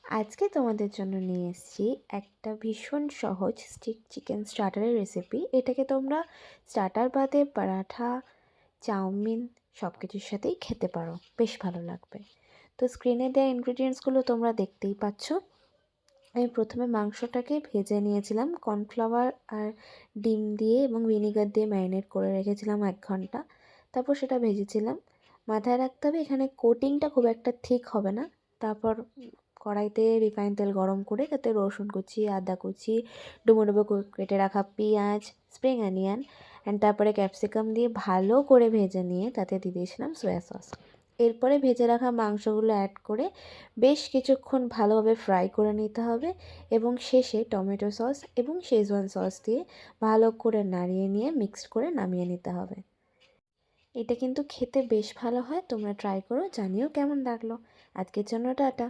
আজকে তোমাদের জন্য নিয়ে এসেছি একটা ভীষণ সহজ স্টিক চিকেন স্টার্টারের রেসিপি। এটাকে তোমরা স্টার্টার বাদে পরাঠা, চাউমিন সব কিছুর সাথেই খেতে পারো, বেশ ভালো লাগবে। তো স্ক্রিনে দেওয়া ইনগ্রিডিয়েন্টসগুলো তোমরা দেখতেই পাচ্ছ। আমি প্রথমে মাংসটাকে ভেজে নিয়েছিলাম কর্নফ্লাওয়ার আর ডিম দিয়ে এবং ভিনিগার দিয়ে ম্যারিনেট করে রেখেছিলাম 1 ঘন্টা। তারপর সেটা ভেজেছিলাম। মাথায় রাখতে হবে এখানে কোটিংটা খুব একটা ঠিক হবে না। তারপর কড়াইতে রিফাইন তেল গরম করে তাতে রসুন কুচি, আদা কুচি, ডুমো ডুমো কেটে রাখা পেঁয়াজ, স্প্রিং অনিয়ন অ্যান্ড তারপরে ক্যাপসিকাম দিয়ে ভালো করে ভেজে নিয়ে তাতে দিয়ে দিয়েছিলাম সয়া সস। এরপরে ভেজে রাখা মাংসগুলো অ্যাড করে বেশ কিছুক্ষণ ভালোভাবে ফ্রাই করে নিতে হবে এবং শেষে টমেটো সস এবং শেজওয়ান সস দিয়ে ভালো করে নাড়িয়ে নিয়ে মিক্সড করে নামিয়ে নিতে হবে। এটা কিন্তু খেতে বেশ ভালো হয়, তোমরা ট্রাই করো, জানিও কেমন লাগলো। আজকের জন্য টাটা।